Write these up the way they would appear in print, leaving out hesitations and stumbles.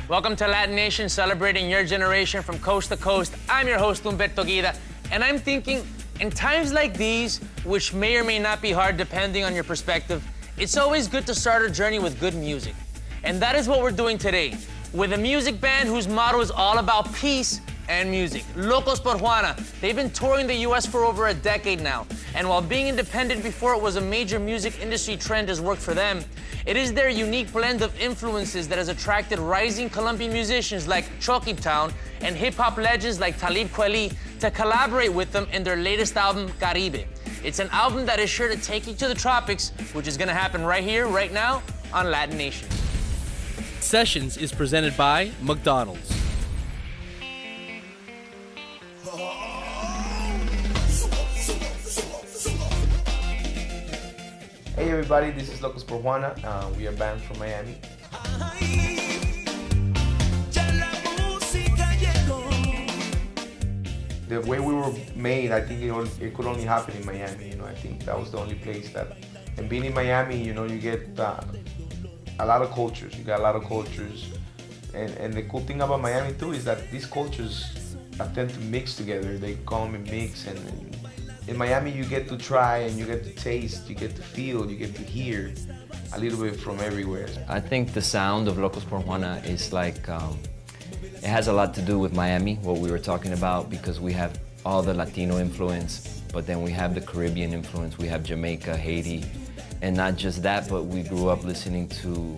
Welcome to LatiNation, celebrating your generation from coast to coast. I'm your host, Humberto Guida, and I'm thinking, in times like these, which may or may not be hard depending on your perspective, it's always good to start a journey with good music. And that is what we're doing today, with a music band whose motto is all about peace and music. Locos por Juana. They've been touring the US for over a decade now. And while being independent before it was a major music industry trend has worked for them, it is their unique blend of influences that has attracted rising Colombian musicians like Chocquibtown and hip-hop legends like Talib Kweli to collaborate with them in their latest album, Caribe. It's an album that is sure to take you to the tropics, which is gonna happen right here, right now, on LatiNation. Sessions is presented by McDonald's. Hey everybody, this is Locos por Juana. We are a band from Miami. The way we were made, I think it could only happen in Miami. You know, I think that was the only place that. And being in Miami, you know, you get a lot of cultures. You got a lot of cultures, and the cool thing about Miami too is that these cultures tend to mix together. They come and mix, and in Miami you get to try and you get to taste, you get to feel, you get to hear a little bit from everywhere. I think the sound of Locos por Juana is like, it has a lot to do with Miami, what we were talking about, because we have all the Latino influence, but then we have the Caribbean influence, we have Jamaica, Haiti, and not just that, but we grew up listening to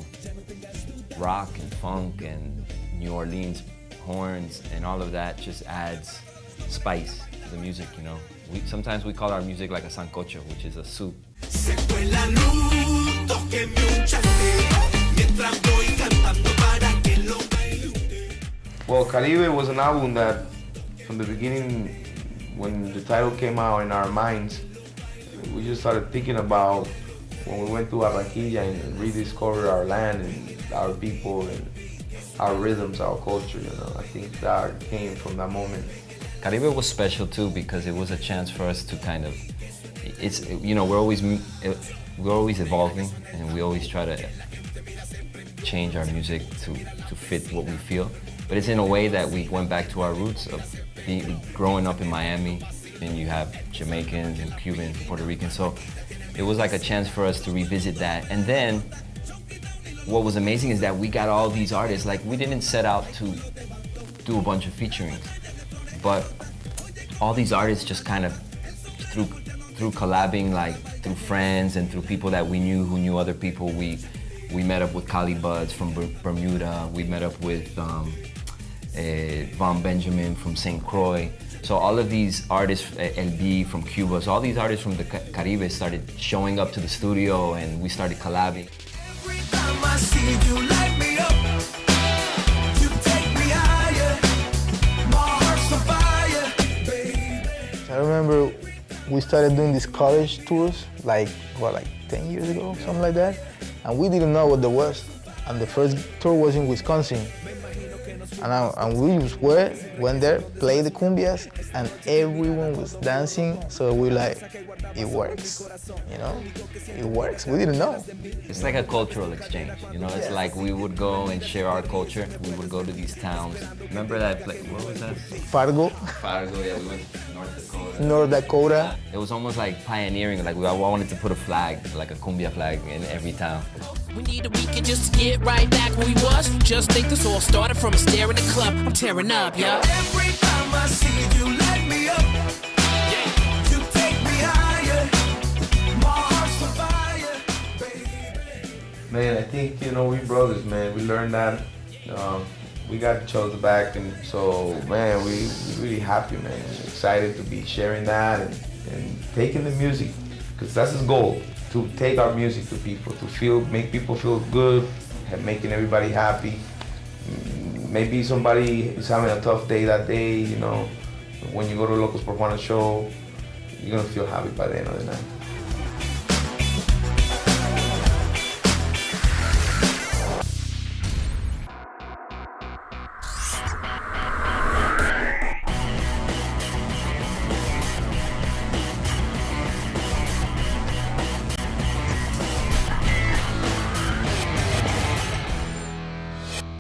rock and funk and New Orleans horns, and all of that just adds spice to the music, you know. Sometimes we call our music like a sancocho, which is a soup. Well, Caribe was an album that, from the beginning, when the title came out in our minds, we just started thinking about when we went to Barranquilla and rediscovered our land and our people and our rhythms, our culture, you know. I think that came from that moment. Caribe was special too because it was a chance for us to kind of, you know, we're always evolving and we always try to change our music to fit what we feel. But it's in a way that we went back to our roots of growing up in Miami, and you have Jamaicans and Cubans and Puerto Ricans. So it was like a chance for us to revisit that. And then what was amazing is that we got all these artists. Like, we didn't set out to do a bunch of featurings, but all these artists just kind of, through collabing, like through friends and through people that we knew who knew other people, we met up with Cali Buds from Bermuda, we met up with Von Benjamin from St. Croix. So all of these artists, LB from Cuba, so all these artists from the Caribe started showing up to the studio and we started collabing. Every time I see you light me up, you take me higher, my heart's on fire, baby. I remember we started doing these college tours, like 10 years ago, something like that, and we didn't know what there was. And the first tour was in Wisconsin. And we just went there, played the cumbias, and everyone was dancing, so we like, it works, you know? It works, we didn't know. It's like a cultural exchange, you know? It's like we would go and share our culture. We would go to these towns. Remember that place, what was that? Fargo. Fargo, yeah, we went to North Dakota. North Dakota. It was almost like pioneering, like I wanted to put a flag, like a cumbia flag in every town. We need a weekend just to get right back where we was. Just think this all started from a stare in the club. I'm tearing up, yo. Every time I see you light me up, you take me higher, my heart's on fire, baby. Man, I think, you know, we brothers, man. We learned that. We got each other back, and so, man, we really happy, man. Excited to be sharing that and taking the music, because that's his goal. To take our music to people, to make people feel good, and making everybody happy. Maybe somebody is having a tough day that day, you know. When you go to Locos por Juana show, you're gonna feel happy by the end of the night.